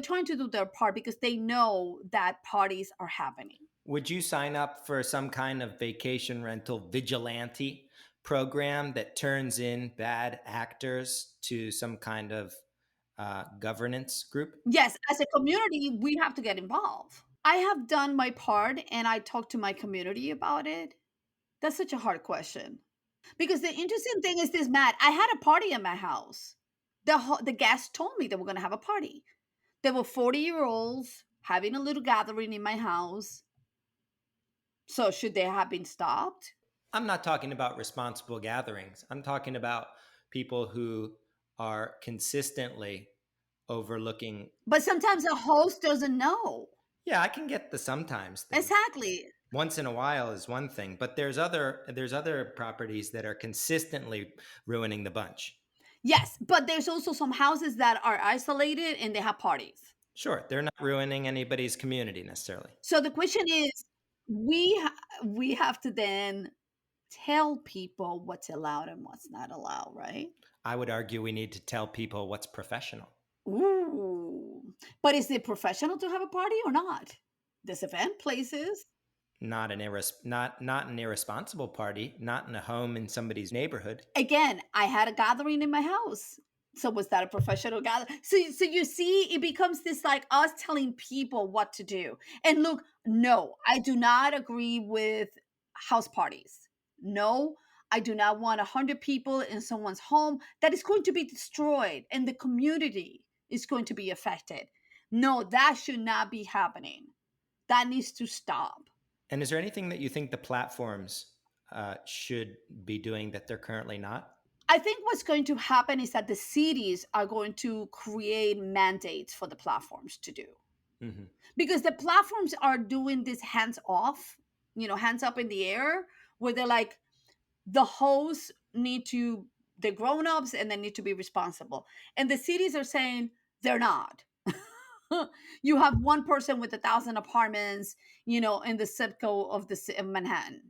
trying to do their part because they know that parties are happening. Would you sign up for some kind of vacation rental vigilante program that turns in bad actors to some kind of governance group? Yes, as a community, we have to get involved. I have done my part and I talked to my community about it. That's such a hard question. Because the interesting thing is this, Matt, I had a party at my house. The guests told me they were going to have a party. There were 40-year-olds having a little gathering in my house. So should they have been stopped? I'm not talking about responsible gatherings. I'm talking about people who are consistently overlooking. But sometimes a host doesn't know. Yeah, I can get the sometimes thing. Exactly. Once in a while is one thing, but there's other properties that are consistently ruining the bunch. Yes, but there's also some houses that are isolated and they have parties. Sure, they're not ruining anybody's community necessarily. So the question is, we have to then tell people what's allowed and what's not allowed, right? I would argue we need to tell people what's professional. Ooh. But is it professional to have a party or not? This event places. Not an irresponsible party, not in a home in somebody's neighborhood. Again, I had a gathering in my house. So was that a professional gathering? So you see, it becomes this like us telling people what to do. And look, no, I do not agree with house parties. No, I do not want 100 people in someone's home that is going to be destroyed and the community is going to be affected. No, that should not be happening. That needs to stop. And is there anything that you think the platforms should be doing that they're currently not? I think what's going to happen is that the cities are going to create mandates for the platforms to do. Mm-hmm. Because the platforms are doing this hands off, hands up in the air, where they're like, the hosts they're grown-ups and they need to be responsible. And the cities are saying they're not. You have one person with 1,000 apartments, in the zip code of Manhattan.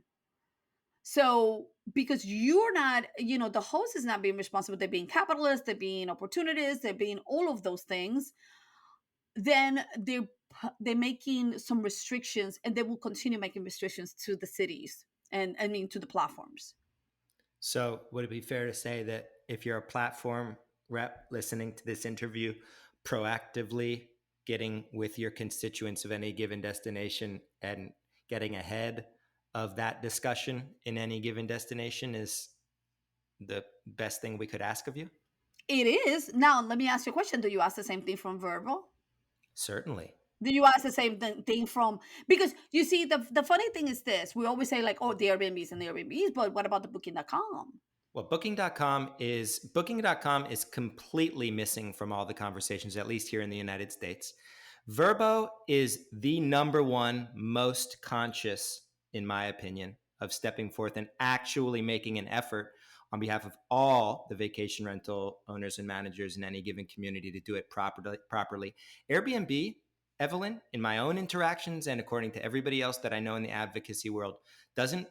So because you're not, the host is not being responsible, they're being capitalist, they're being opportunists, they're being all of those things, then they're making some restrictions, and they will continue making restrictions to the cities and to the platforms. So would it be fair to say that if you're a platform rep listening to this interview, proactively getting with your constituents of any given destination and getting ahead of that discussion in any given destination is the best thing we could ask of you? It is. Now, let me ask you a question. Do you ask the same thing from Verbal? Certainly. Do you ask the same thing from, because you see, the funny thing is this, we always say like, oh, the Airbnbs and the Airbnbs, but what about the booking.com? Well, booking.com is completely missing from all the conversations, at least here in the United States. Vrbo is the number one most conscious, in my opinion, of stepping forth and actually making an effort on behalf of all the vacation rental owners and managers in any given community to do it properly. Airbnb, Evelyn, in my own interactions and according to everybody else that I know in the advocacy world, doesn't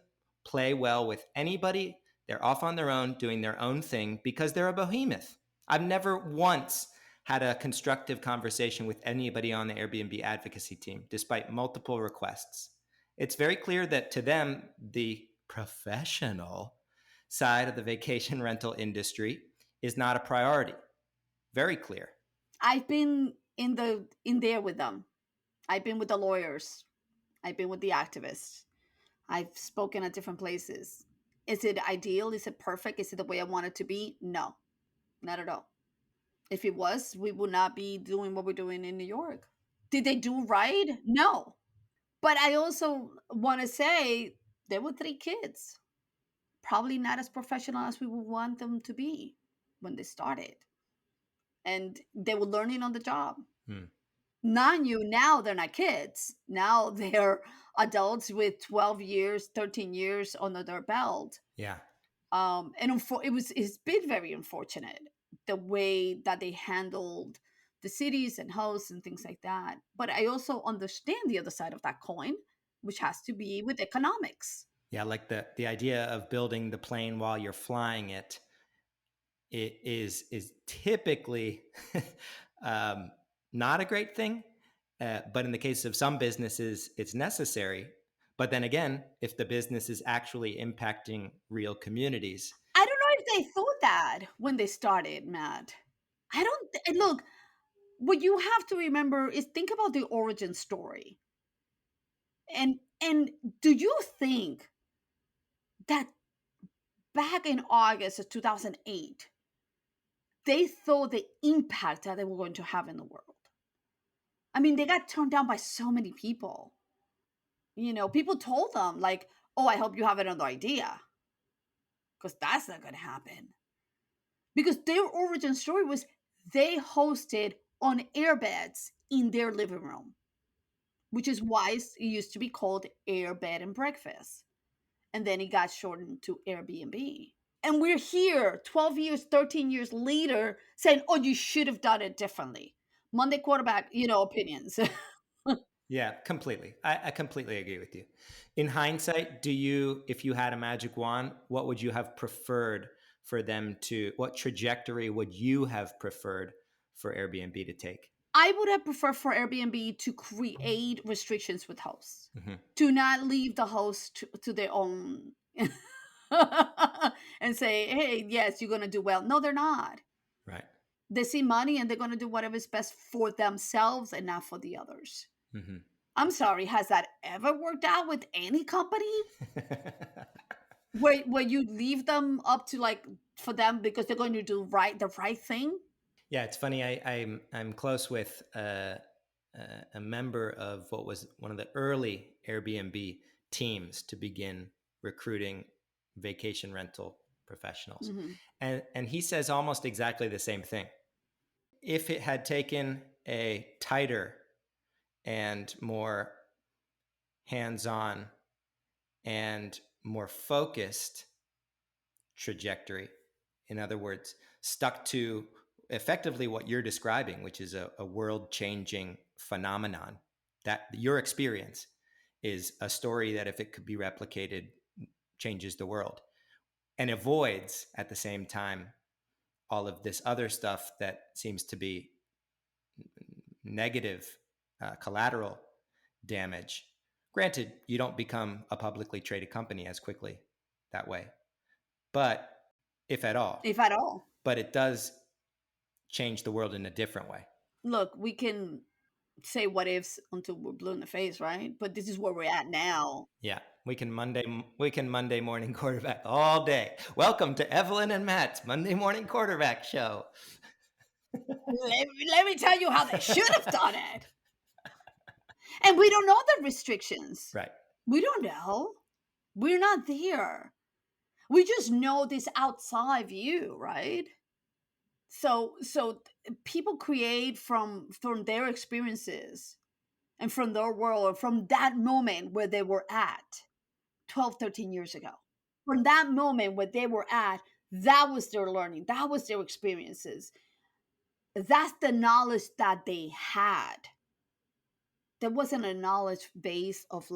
play well with anybody. They're off on their own, doing their own thing because they're a behemoth. I've never once had a constructive conversation with anybody on the Airbnb advocacy team, despite multiple requests. It's very clear that to them, the professional side of the vacation rental industry is not a priority. Very clear. I've been in there with them. I've been with the lawyers. I've been with the activists. I've spoken at different places. Is it ideal? Is it perfect? Is it the way I want it to be? No, not at all. If it was, we would not be doing what we're doing in New York. Did they do right? No. But I also want to say there were 3 kids. Probably not as professional as we would want them to be when they started. And they were learning on the job. Now they're not kids. Now they're adults with 12 years, 13 years under their belt. Yeah. And it's been very unfortunate the way that they handled the cities and hosts and things like that. But I also understand the other side of that coin, which has to be with economics. Yeah, like the idea of building the plane while you're flying it is typically not a great thing. But in the case of some businesses, it's necessary. But then again, if the business is actually impacting real communities. I don't know if they thought that when they started, Matt. Look, what you have to remember is think about the origin story. And do you think that back in August of 2008, they thought the impact that they were going to have in the world? I mean, they got turned down by so many people. People told them like, oh, I hope you have another idea. Because that's not going to happen. Because their origin story was they hosted on airbeds in their living room, which is why it used to be called Airbed and Breakfast. And then it got shortened to Airbnb. And we're here 12 years, 13 years later saying, oh, you should have done it differently. Monday quarterback, opinions. Yeah, completely. I completely agree with you. In hindsight, if you had a magic wand, what would you have preferred for them to, what trajectory would you have preferred for Airbnb to take? I would have preferred for Airbnb to create restrictions with hosts, to not leave the host to their own and say, hey, yes, you're going to do well. No, they're not. Right. They see money and they're going to do whatever is best for themselves and not for the others. I'm sorry, has that ever worked out with any company? where you leave them up to for them because they're going to do the right thing? Yeah, it's funny. I'm close with a member of what was one of the early Airbnb teams to begin recruiting vacation rental professionals. And he says almost exactly the same thing. If it had taken a tighter and more hands-on and more focused trajectory, in other words, stuck to effectively what you're describing, which is a world-changing phenomenon, that your experience is a story that, if it could be replicated, changes the world, and avoids at the same time all of this other stuff that seems to be negative collateral damage. Granted, you don't become a publicly traded company as quickly that way, but if at all, but it does change the world in a different way. Look, we can say what ifs until we're blue in the face, right? But this is where we're at now. Yeah, we can Monday morning quarterback all day. Welcome to Evelyn and Matt's Monday morning quarterback show. Let me tell you how they should have done it. And we don't know the restrictions. Right. We don't know. We're not there. We just know this outside view, right? So people create from their experiences and from their world, from that moment where they were at 12, 13 years ago. From that moment where they were at, that was their learning. That was their experiences. That's the knowledge that they had. There wasn't a knowledge base of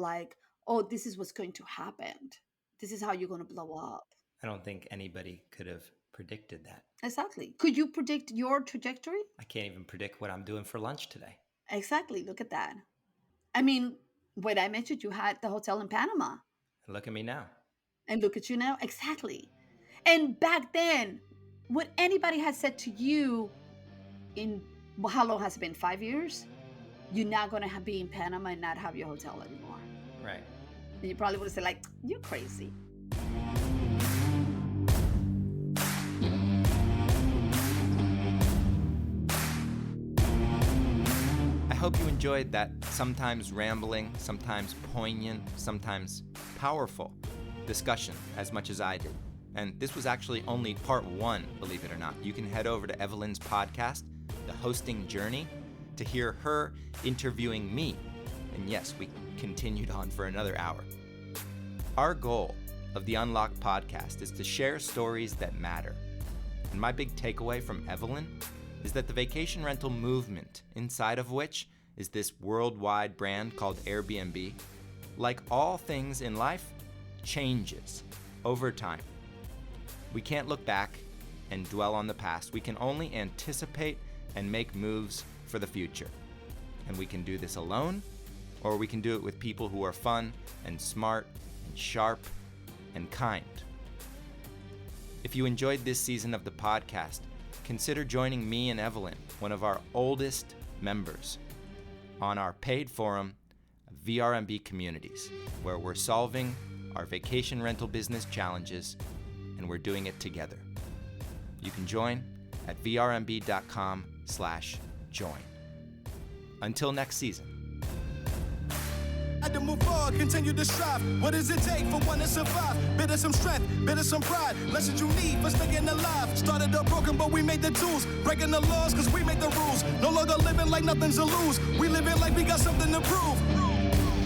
oh, this is what's going to happen. This is how you're going to blow up. I don't think anybody could have predicted that. Exactly. Could you predict your trajectory? I can't even predict what I'm doing for lunch today. Exactly. Look at that. I mean, when I met you, you had the hotel in Panama. And look at me now. And look at you now. Exactly. And back then, what anybody had said to you how long has it been? 5 years? You're not going to be in Panama and not have your hotel anymore. Right. And you probably would have said you're crazy. I hope you enjoyed that sometimes rambling, sometimes poignant, sometimes powerful discussion as much as I did. And this was actually only part one, believe it or not. You can head over to Evelyn's podcast, The Hosting Journey, to hear her interviewing me. And yes, we continued on for another hour. Our goal of the Unlocked podcast is to share stories that matter. And my big takeaway from Eveyln is that the vacation rental movement, inside of which is this worldwide brand called Airbnb, like all things in life, changes over time. We can't look back and dwell on the past. We can only anticipate and make moves for the future. And we can do this alone, or we can do it with people who are fun and smart and sharp and kind. If you enjoyed this season of the podcast, consider joining me and Evelyn, one of our oldest members, on our paid forum, VRMB Communities, where we're solving our vacation rental business challenges, and we're doing it together. You can join at vrmb.com/join. Until next season. I had to move forward, continue to strive. What does it take for one to survive? Bitter some strength, bitter some pride. Lessons you need for staying alive. Started up broken, but we made the tools. Breaking the laws, cause we make the rules. No longer living like nothing's a lose. We living like we got something to prove.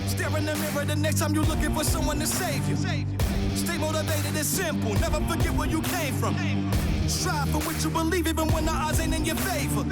Stare in the mirror the next time you're looking for someone to save you. Stay motivated, it's simple. Never forget where you came from. Strive for what you believe, even when the odds ain't in your favor.